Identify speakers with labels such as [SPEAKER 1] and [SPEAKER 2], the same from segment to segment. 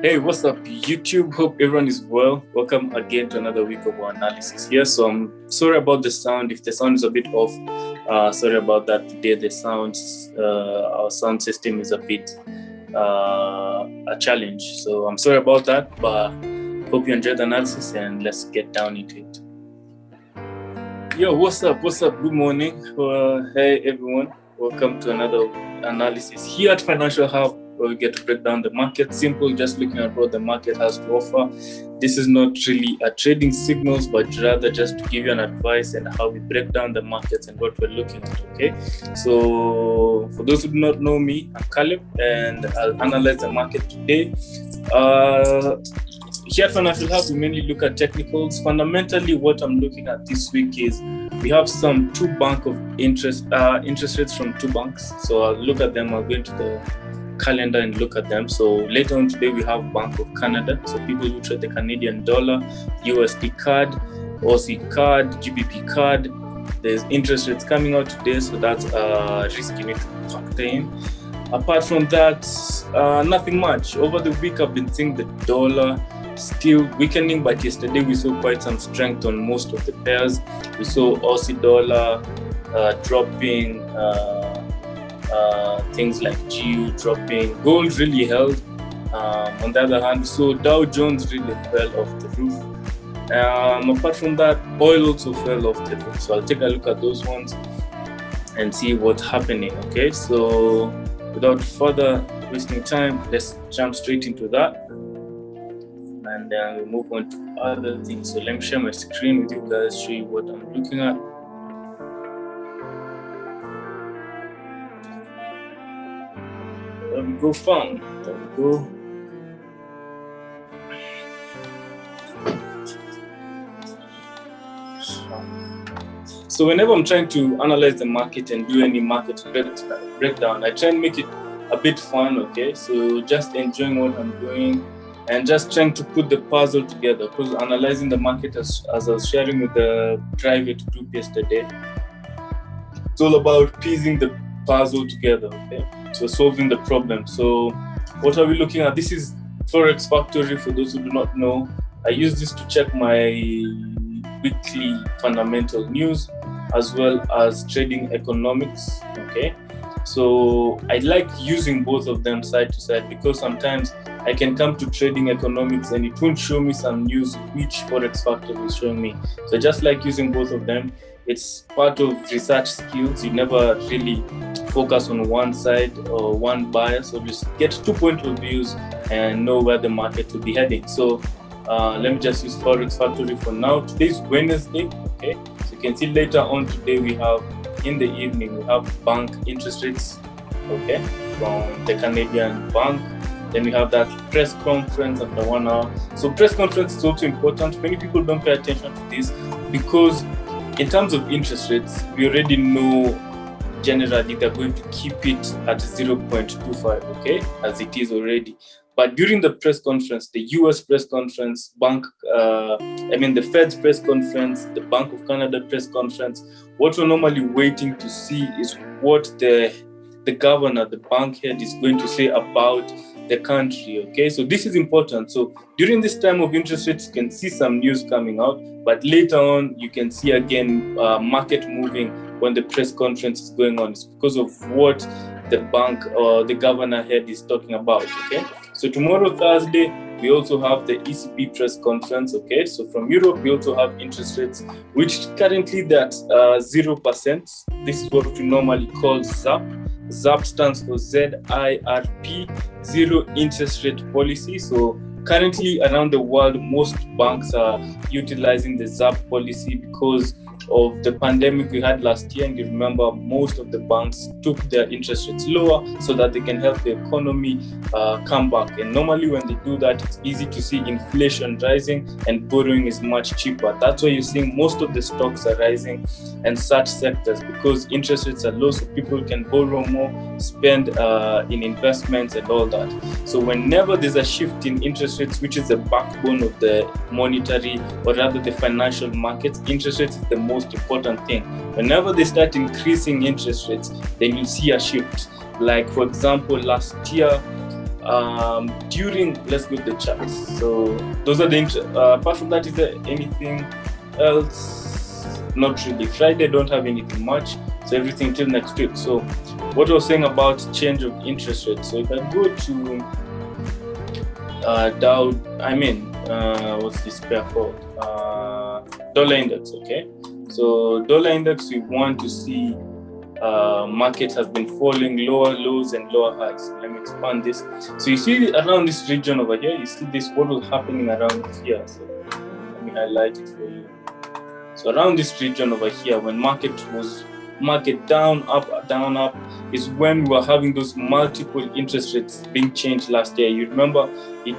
[SPEAKER 1] Hey, what's up, YouTube? Hope everyone is well. Welcome again to another week of our analysis here. So I'm sorry about the sound. If the sound is a bit off, sorry about that. Today our sound system is a bit a challenge. So I'm sorry about that, but hope you enjoyed the analysis and let's get down into it. Yo, what's up? Good morning. Hey, everyone. Welcome to another analysis here at Financial Hub, where we get to break down the market. Simple, just looking at what the market has to offer. This is not really a trading signals, but rather just to give you an advice and how we break down the markets and what we're looking at, okay? So for those who do not know me, I'm Caleb, and I'll analyze the market today. Here at Financial Hub, we mainly look at technicals. Fundamentally, what I'm looking at this week is we have some interest rates from two banks. So I'll look at them. I'll go into the calendar and look at them. So later on today, we have Bank of Canada. So people who trade the Canadian dollar, USD card, Aussie card, GBP card. There's interest rates coming out today, so that's a risk you need to factor in. Apart from that, nothing much. Over the week, I've been seeing the dollar still weakening, but yesterday we saw quite some strength on most of the pairs. We saw Aussie dollar dropping, things like GU dropping. Gold really held. On the other hand, so Dow Jones really fell off the roof. Apart from that, oil also fell off the roof. So I'll take a look at those ones and see what's happening. Okay, so without further wasting time, let's jump straight into that. And then we'll move on to other things. So let me share my screen with you guys, show you what I'm looking at. There we go, fun. There we go. So whenever I'm trying to analyze the market and do any market breakdown, I try and make it a bit fun, okay? So just enjoying what I'm doing and just trying to put the puzzle together, because analyzing the market, as I was sharing with the private group yesterday, it's all about piecing the puzzle together, okay? So solving the problem. So what are we looking at? This is Forex Factory, for those who do not know. I use this to check my weekly fundamental news as well as trading economics, okay? So I like using both of them side to side, because sometimes I can come to trading economics and it won't show me some news which Forex Factory is showing me. So I just like using both of them. It's part of research skills. You never really focus on one side or one bias, so just get 2 point of views and know where the market will be heading. So let me just use Forex Factory for now. Today's Wednesday, okay? So you can see later on today we have, in the evening, we have bank interest rates, okay, from the Canadian bank. Then we have that press conference after 1 hour. So press conference is also important. Many people don't pay attention to this, because in terms of interest rates, we already know generally they're going to keep it at 0.25, okay, as it is already. But during the press conference, the US press conference, the Fed's press conference, the Bank of Canada press conference, what we're normally waiting to see is what the governor, the bank head, is going to say about the country, okay? So this is important. So during this time of interest rates, you can see some news coming out, but later on, you can see again market moving when the press conference is going on. It's because of what the bank or the governor head is talking about, okay? So tomorrow, Thursday, we also have the ECB press conference, okay? So from Europe, we also have interest rates, which currently they're at 0%. This is what we normally call ZAP. ZAP stands for ZIRP, Zero Interest Rate Policy. So currently around the world, most banks are utilizing the ZAP policy because of the pandemic we had last year. And you remember, most of the banks took their interest rates lower so that they can help the economy come back. And normally when they do that, it's easy to see inflation rising and borrowing is much cheaper. That's why you're seeing most of the stocks are rising and such sectors, because interest rates are low, so people can borrow more, spend in investments and all that. So whenever there's a shift in interest rates, which is the backbone of the monetary, or rather the financial markets, interest rates is the most important thing. Whenever they start increasing interest rates, then you see a shift. Like, for example, last year, during, let's go to the charts. So those are the apart from that, is there anything else? Not really. Friday don't have anything much, so everything till next week. So what I was saying about change of interest rate. So if I go to Dow, what's this pair called? Dollar index. Okay, so dollar index, we want to see market has been falling, lower lows and lower highs. Let me expand this. So you see around this region over here, you see this, what was happening around here. So let me highlight it for you. So around this region over here, when market down, up, is when we were having those multiple interest rates being changed last year. You remember they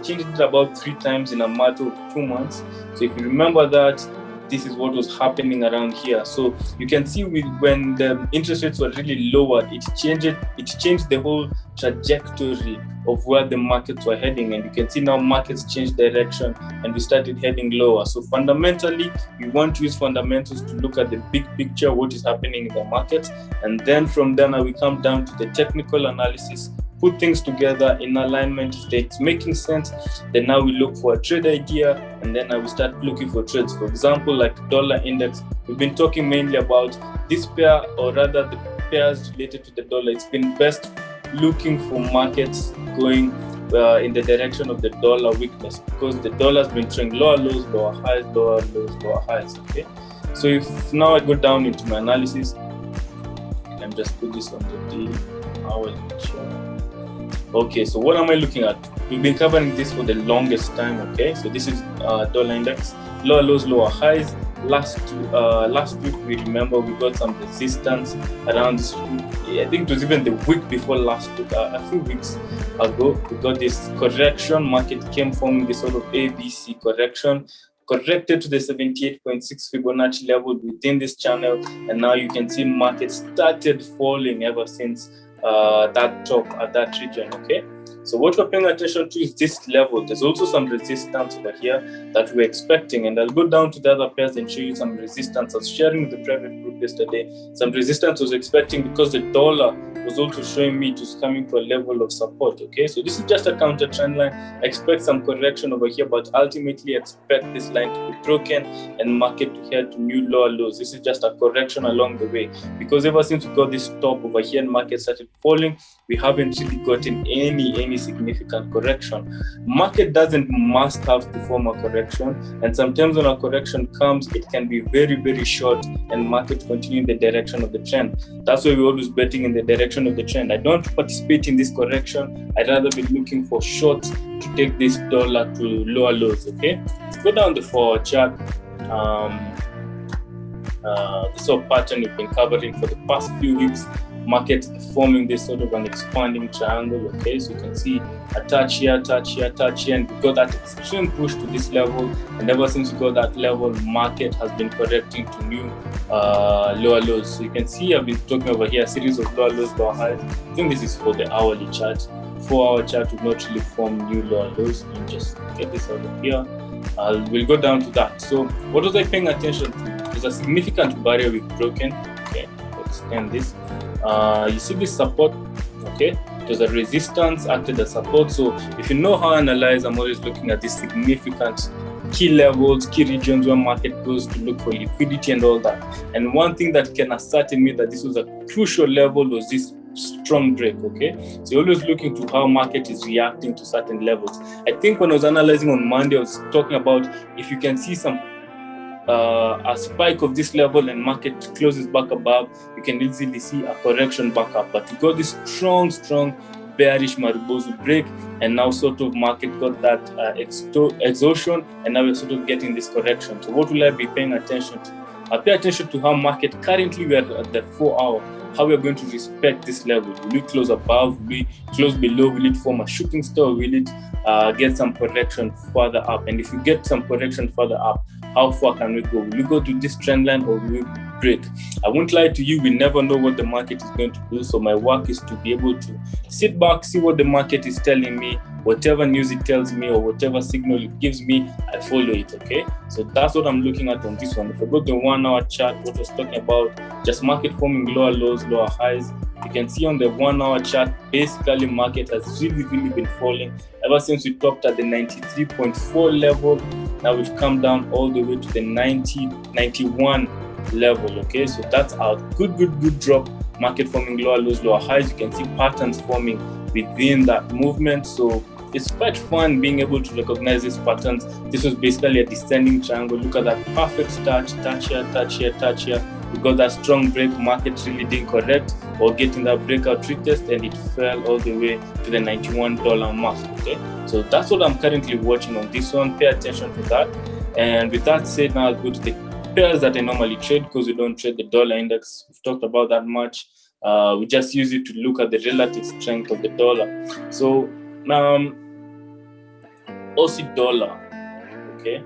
[SPEAKER 1] changed it about 3 times in a matter of 2 months. So if you remember that, this is what was happening around here. So you can see when the interest rates were really lower, it changed the whole trajectory of where the markets were heading. And you can see now markets changed direction and we started heading lower. So fundamentally, we want to use fundamentals to look at the big picture, what is happening in the markets. And then from there, now we come down to the technical analysis, put things together in alignment. If it's making sense, then now we look for a trade idea, and then now we start looking for trades. For example, like dollar index, we've been talking mainly about this pair, or rather the pairs related to the dollar. It's been best looking for markets going in the direction of the dollar weakness, because the dollar has been showing lower lows, lower highs, lower lows, lower highs. Okay, so if now I go down into my analysis, let me just put this on the hourly chart. Okay, so what am I looking at? We've been covering this for the longest time. Okay, so this is dollar index, lower lows, lower highs. Last week, we remember we got some resistance around this. I think it was even the week before last week, a few weeks ago, we got this correction. Market came forming this sort of ABC correction, corrected to the 78.6 Fibonacci level within this channel, and now you can see market started falling ever since that top at that region. Okay, so what we're paying attention to is this level. There's also some resistance over here that we're expecting, and I'll go down to the other pairs and show you some resistance. I was sharing with the private group yesterday some resistance I was expecting, because the dollar was also showing me it was coming to a level of support. Okay, so this is just a counter trend line. I expect some correction over here, but ultimately expect this line to be broken and market to head to new lower lows. This is just a correction along the way, because ever since we got this top over here and market started falling, we haven't really gotten any significant correction. Market doesn't must have to form a correction, and sometimes when a correction comes, it can be very short and market continue in the direction of the trend. That's why we're always betting in the direction of the trend. I don't participate in this correction. I'd rather be looking for shorts to take this dollar to lower lows. Okay, let's go down the 4-hour chart. This sort of pattern we've been covering for the past few weeks. Market forming this sort of an expanding triangle. Okay, so you can see a touch here, touch here, touch here, and we got that extreme push to this level, and ever since we got that level, market has been correcting to new lower lows. So you can see I've been talking over here a series of lower lows, lower highs. I think this is for the hourly chart. 4-hour chart will not really form new lower lows. You just get this out of here. We'll go down to that. So what was I paying attention to? There's a significant barrier we've broken. Okay, let's extend this. You see this support. Okay, there's a resistance acted as support. So if you know how I analyze, I'm always looking at these significant key levels, key regions where market goes to look for liquidity and all that. And one thing that can ascertain me that this was a crucial level was this strong break. Okay, so you're always looking to how market is reacting to certain levels. I think when I was analyzing on Monday, I was talking about if you can see some a spike of this level and market closes back above, you can easily see a correction back up. But you got this strong bearish Marubozu break, and now sort of market got that exhaustion, and now we're sort of getting this correction. So what will I be paying attention to? I'll pay attention to how market currently, we are at the 4-hour, how we're going to respect this level. Will we close above? Will we close below? Will it form a shooting star? Will it get some correction further up? And if you get some correction further up, how far can we go? Will we go to this trend line, or will we break? I won't lie to you, we never know what the market is going to do. So my work is to be able to sit back, see what the market is telling me, whatever news it tells me or whatever signal it gives me, I follow it. Okay, so that's what I'm looking at on this one. If I go to the 1-hour chart, what I was talking about, just market forming lower lows, lower highs, You can see on the 1 hour chart, basically market has really been falling ever since we topped at the 93.4 level. Now we've come down all the way to the 91 level. Okay, so that's our good drop. Market forming lower lows, lower highs. You can see patterns forming within that movement. So it's quite fun being able to recognize these patterns. This was basically a descending triangle. Look at that perfect touch here, touch here, touch here. We got that strong break, market really didn't correct or getting that breakout retest, and it fell all the way to the $91 mark. Okay, so that's what I'm currently watching on this one. Pay attention to that. And with that said, now I'll go to the pairs that I normally trade, because we don't trade the dollar index. We've talked about that much. We just use it to look at the relative strength of the dollar. So Aussie dollar, okay,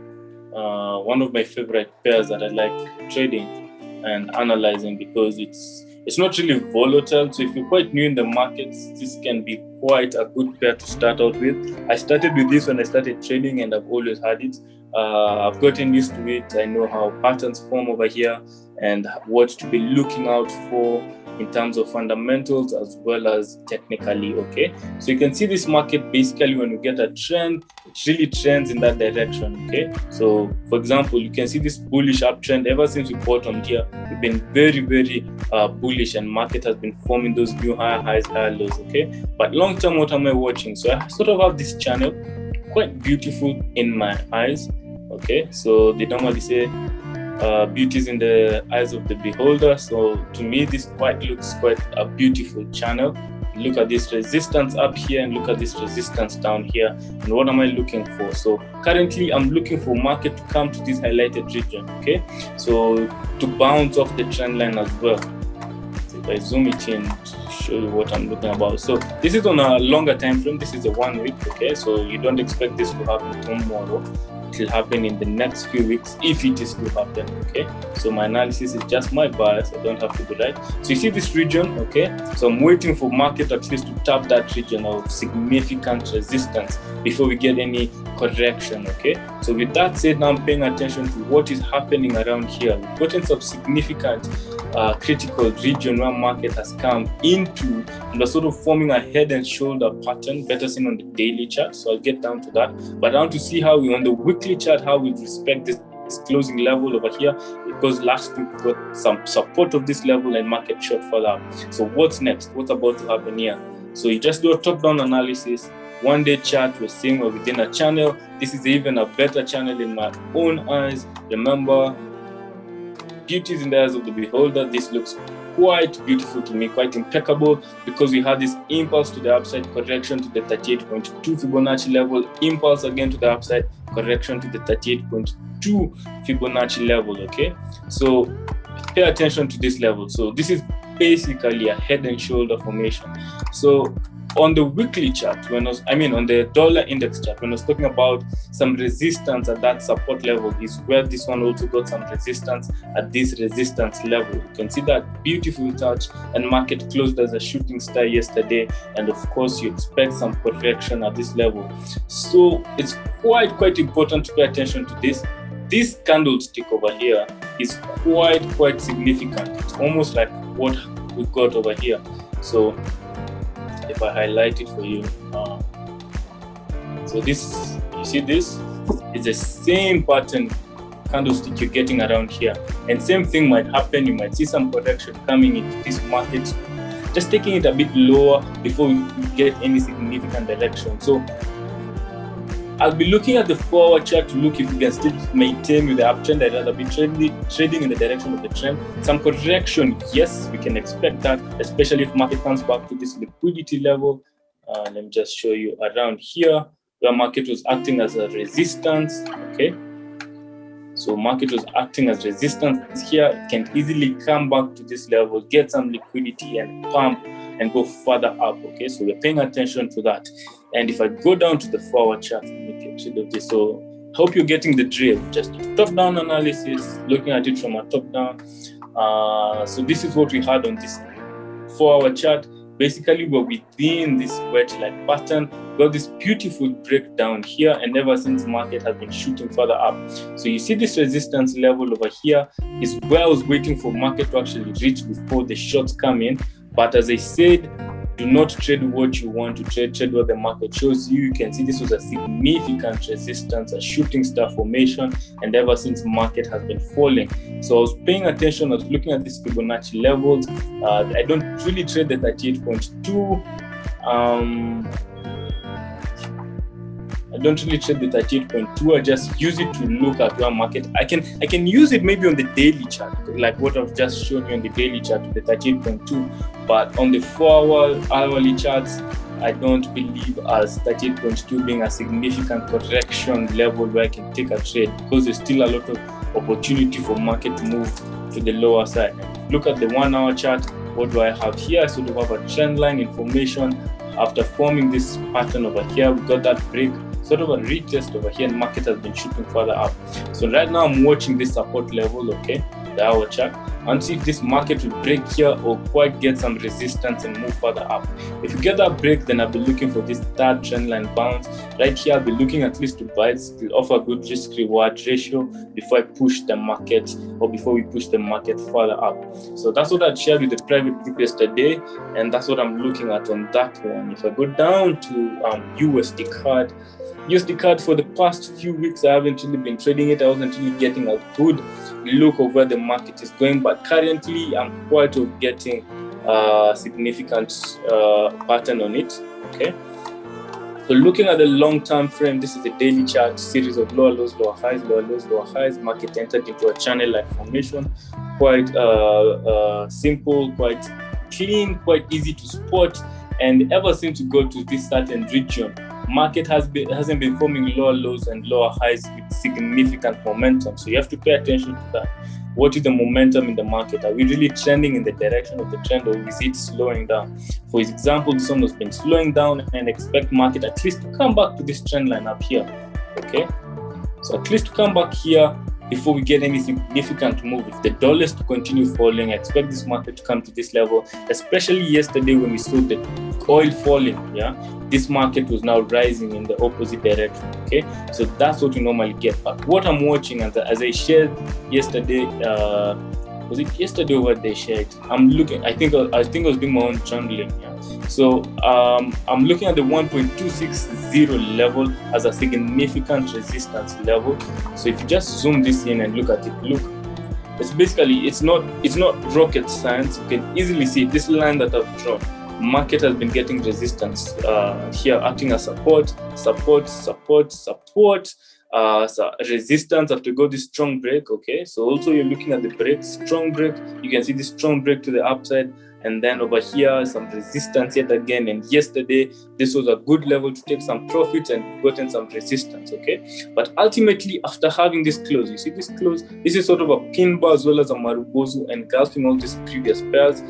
[SPEAKER 1] one of my favorite pairs that I like trading and analyzing, because it's not really volatile. So if you're quite new in the markets, this can be quite a good pair to start out with. I started with this when I started trading, and I've always had it. I've gotten used to it. I know how patterns form over here and what to be looking out for in terms of fundamentals as well as technically. Okay, so you can see this market, basically when you get a trend, it really trends in that direction. Okay, so for example, you can see this bullish uptrend ever since we bottomed here. We've been very bullish, and market has been forming those new higher highs, higher lows. Okay, but long term, what am I watching? So I sort of have this channel, quite beautiful in my eyes. Okay, so they normally say beauty is in the eyes of the beholder. So to me, this looks quite a beautiful channel. Look at this resistance up here and look at this resistance down here. And what am I looking for? So currently I'm looking for market to come to this highlighted region. Okay, so to bounce off the trend line as well. So if I zoom it in to show you what I'm looking about. So this is on a longer time frame. This is a 1 week. Okay, so you don't expect this to happen tomorrow. It will happen in the next few weeks, if it is to happen. Okay, so my analysis is just my bias. I don't have to be right. So you see this region. Okay, so I'm waiting for market at least to tap that region of significant resistance before we get any correction. Okay, so with that said, now I'm paying attention to what is happening around here. We've gotten some significant critical region where market has come into, and are sort of forming a head and shoulder pattern, better seen on the daily chart. So I'll get down to that, but I want to see how we on the weekly chart, how we respect this closing level over here, because last week we got some support of this level and market shot further up. So what's next? What's about to happen here? So you just do a top-down analysis. 1 day chart, we're seeing we're within a channel. This is even a better channel in my own eyes. Remember, beauty is in the eyes of the beholder. This looks quite beautiful to me, quite impeccable, because we had this impulse to the upside, correction to the 38.2 Fibonacci level, impulse again to the upside, correction to the 38.2 Fibonacci level. Okay, so pay attention to this level. So this is basically a head and shoulder formation. So on the weekly chart, on the dollar index chart, when I was talking about some resistance at that support level, is where this one also got some resistance at this resistance level. You can see that beautiful touch, and market closed as a shooting star yesterday, and of course you expect some correction at this level. So it's quite important to pay attention to this. This candlestick over here is quite significant. It's almost like what we got over here. So if I highlight it for you, so this, you see this is the same pattern candlestick you're getting around here, and same thing might happen. You might see some correction coming into this market, just taking it a bit lower before we get any significant direction. So I'll be looking at the 4 hour chart to look if we can still maintain with the uptrend. I'd rather be trading in the direction of the trend. Some correction, yes, we can expect that, especially if market comes back to this liquidity level. Let me just show you around here where market was acting as a resistance. Okay, so market was acting as resistance here. It can easily come back to this level, get some liquidity and pump and go further up. Okay, so we're paying attention to that. And if I go down to the 4 hour chart, let me get rid of this. So hope you're getting the drill. Just top-down analysis, looking at it from a top-down. So this is what we had on this 4 hour chart. Basically, we're within this wedge-like pattern. We got this beautiful breakdown here, and ever since market has been shooting further up. So you see this resistance level over here is where I was waiting for market to actually reach before the shorts come in. But as I said, do not trade what you want to trade, trade what the market shows you. You can see this was a significant resistance, a shooting star formation, and ever since market has been falling. So I was paying attention, I was looking at these Fibonacci levels. I don't really trade the 38.2. I don't really trade the 38.2. I just use it to look at where market. I can use it maybe on the daily chart, like what I've just shown you on the daily chart with the 38.2. But on the 4-hour, hourly charts, I don't believe as 38.2 being a significant correction level where I can take a trade, because there's still a lot of opportunity for market to move to the lower side. Look at the 1-hour chart. What do I have here? I sort of have a trend line information. After forming this pattern over here, we got that break, sort of a retest over here, and market has been shooting further up. So right now I'm watching this support level, okay, the hour chart, and see if this market will break here or quite get some resistance and move further up. If you get that break, then I'll be looking for this third trend line bounce. Right here, I'll be looking at least to buy it. It will offer a good risk reward ratio before I push the market, or before we push the market further up. So that's what I shared with the private group yesterday, and that's what I'm looking at on that one. If I go down to USD card for the past few weeks, I haven't really been trading it. I wasn't really getting a good look of where the market is going, but currently I'm quite of getting a significant pattern on it. Okay, so looking at the long-term frame, this is the daily chart, series of lower lows, lower highs, lower lows, lower highs. Market entered into a channel-like formation, quite simple, quite clean, quite easy to spot. And ever since we got to this certain region, market hasn't been forming lower lows and lower highs with significant momentum. So you have to pay attention to that. What is the momentum in the market? Are we really trending in the direction of the trend, or is it slowing down? For example, this one has been slowing down, and expect market at least to come back to this trend line up here. Okay, so at least to come back here before we get any significant move. If the dollar is to continue falling, I expect this market to come to this level, especially yesterday when we saw the oil falling. Yeah, this market was now rising in the opposite direction. Okay, so that's what we normally get. But what I'm watching, as I shared yesterday, was it yesterday or what they shared? I'm looking, I think I was doing my own channeling. Yeah. So I'm looking at the 1.260 level as a significant resistance level. So if you just zoom this in and look at it, look, it's basically, it's not rocket science. You can easily see this line that I've drawn. Market has been getting resistance here, acting as support, so resistance after go this strong break. Okay, so also you're looking at the break, strong break. You can see this strong break to the upside, and then over here some resistance yet again. And yesterday this was a good level to take some profits and gotten some resistance. Okay, but ultimately after having this close, you see this close, this is sort of a pin bar as well as a marubozu, engulfing all these previous pairs,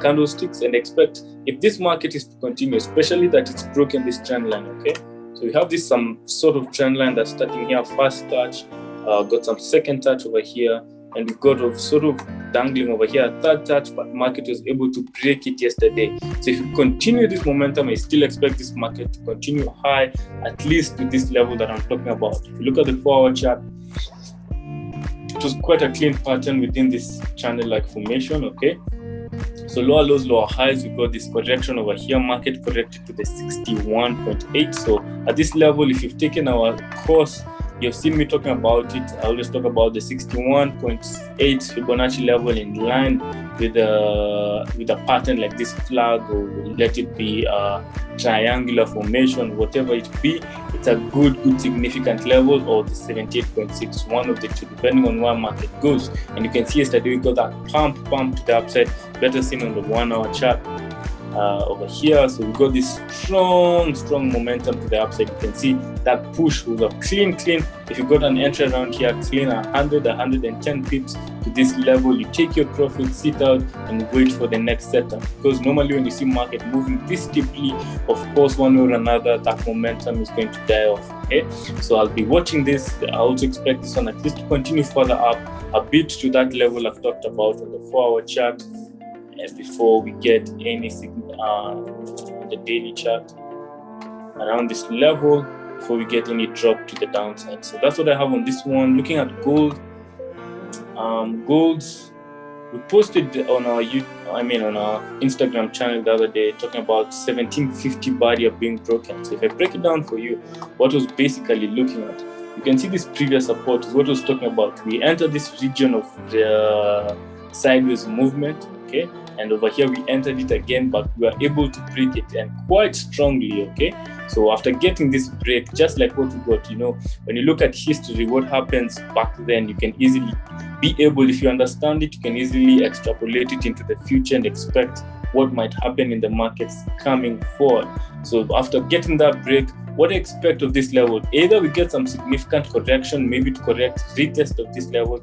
[SPEAKER 1] candlesticks, and expect if this market is to continue, especially that it's broken this trend line. Okay, so we have this some sort of trend line that's starting here, first touch, got some second touch over here, and we got a sort of dangling over here, third touch, but market was able to break it yesterday. So if you continue this momentum, I still expect this market to continue high, at least to this level that I'm talking about. If you look at the 4-hour chart, it was quite a clean pattern within this channel-like formation. Okay, so lower lows, lower highs, we got this correction over here, market corrected to the 61.8. So at this level, if you've taken our course, you've seen me talking about it. I always talk about the 61.8 Fibonacci level in line with a pattern like this flag, or let it be a triangular formation, whatever it be. It's a good significant level, or the 78.6, one of the two, depending on where market goes. And you can see yesterday we got that pump to the upside, better seen on the 1-hour chart over here. So we got this strong momentum to the upside. You can see that push was a clean. If you got an entry around here, clean 110 pips to this level, you take your profit, sit out, and wait for the next setup. Because normally when you see market moving this deeply, of course, one way or another, that momentum is going to die off. Okay, so I'll be watching this. I also expect this one at least to continue further up a bit to that level I've talked about on the 4-hour chart, before we get any signal on the daily chart around this level, before we get any drop to the downside. So that's what I have on this one. Looking at gold, We posted on our on our Instagram channel the other day talking about 1750 barrier being broken. So if I break it down for you, what was basically looking at, you can see this previous support is what I was talking about. We entered this region of the sideways movement, okay, and over here we entered it again, but we were able to break it, and quite strongly, okay. So after getting this break, just like what we got, when you look at history, what happens back then, you can easily be able, if you understand it, you can easily extrapolate it into the future and expect what might happen in the markets coming forward. So after getting that break, what I expect of this level, either we get some significant correction, maybe to correct retest of this level,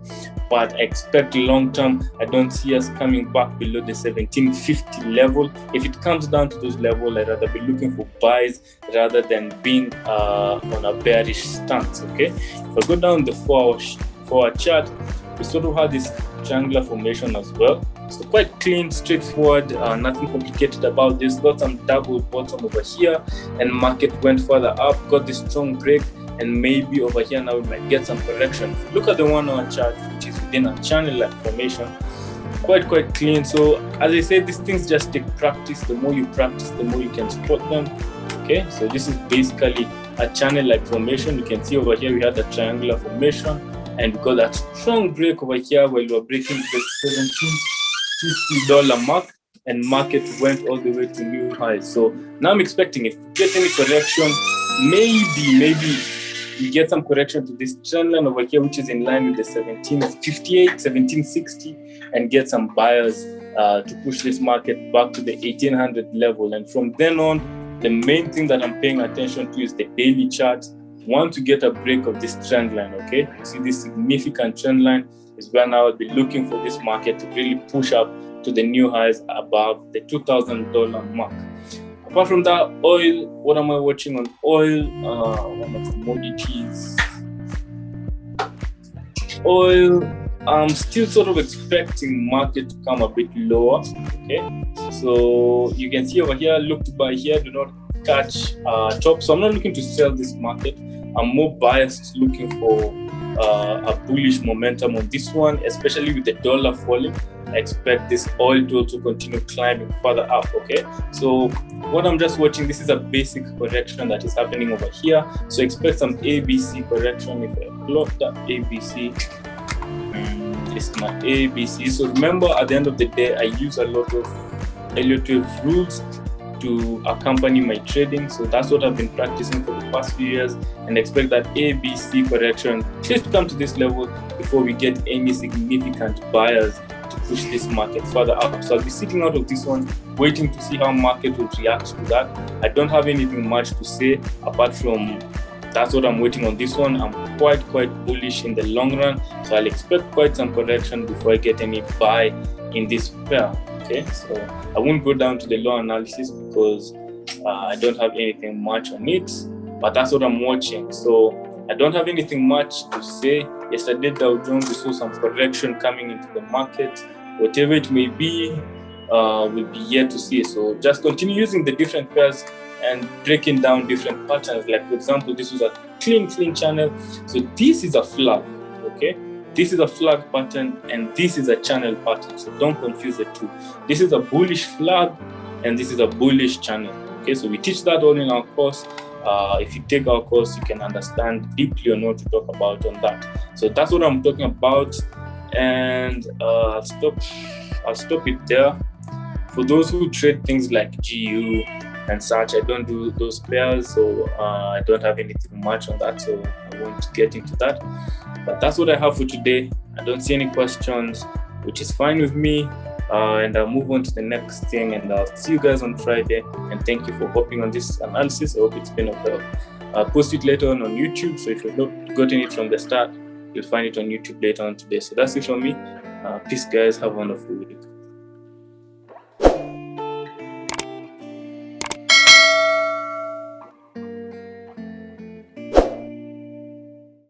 [SPEAKER 1] but I expect long term, I don't see us coming back below the 1750 level. If it comes down to those levels, I'd rather be looking for buys rather than being on a bearish stance, okay? If I go down the 4-hour chart, we sort of have this triangular formation as well. So quite clean, straightforward, nothing complicated about this. Got some double bottom over here, and market went further up, got this strong break, and maybe over here now we might get some correction. If you look at the 1-hour chart, which is within a channel-like formation, quite clean. So as I said, these things just take practice. The more you practice, the more you can spot them. Okay, so this is basically a channel-like formation. You can see over here we had a triangular formation, and we got that strong break over here while we were breaking the $1750 mark, and market went all the way to new highs. So now I'm expecting, if we get any correction, maybe we get some correction to this trend line over here, which is in line with the 1758, 1760, and get some buyers to push this market back to the 1800 level. And from then on, the main thing that I'm paying attention to is the daily chart. Want to get a break of this trend line, okay? You see this significant trend line is where now I'll be looking for this market to really push up to the new highs above the $2,000 mark. Apart from that, oil, what am I watching on oil? One of the commodities. Oil, I'm still sort of expecting market to come a bit lower, okay? So you can see over here, look to buy here, do not catch top. So I'm not looking to sell this market. I'm more biased looking for a bullish momentum on this one, especially with the dollar falling. I expect this oil to also continue climbing further up, okay? So what I'm just watching, this is a basic correction that is happening over here. So expect some ABC correction. If I plot that ABC, this is my ABC. So remember, at the end of the day, I use a lot of Elliott wave rules to accompany my trading. So that's what I've been practicing for the past few years, and expect that ABC correction just to come to this level before we get any significant buyers to push this market further up. So I'll be sitting out of this one, waiting to see how market will react to that. I don't have anything much to say apart from that's what I'm waiting on this one. I'm quite bullish in the long run, so I'll expect quite some correction before I get any buy in this pair. Okay, so I won't go down to the low analysis because I don't have anything much on it, but that's what I'm watching. So I don't have anything much to say. Yesterday, Dow Jones, we saw some correction coming into the market. Whatever it may be, we'll be yet to see. So just continue using the different pairs and breaking down different patterns. Like, for example, this was a clean channel. So this is a flag, okay? This is a flag pattern, and this is a channel pattern. So don't confuse the two. This is a bullish flag, and this is a bullish channel. Okay, so we teach that all in our course. If you take our course, you can understand deeply on what to talk about on that. So that's what I'm talking about, and I'll stop it there. For those who trade things like GU and such, I don't do those pairs, so I don't have anything much on that, so I won't get into that. But that's what I have for today. I don't see any questions, which is fine with me. And I'll move on to the next thing, and I'll see you guys on Friday. And thank you for hopping on this analysis. I hope it's been of help. I'll post it later on YouTube. So if you've not gotten it from the start, you'll find it on YouTube later on today. So that's it from me. Peace, guys. Have a wonderful week.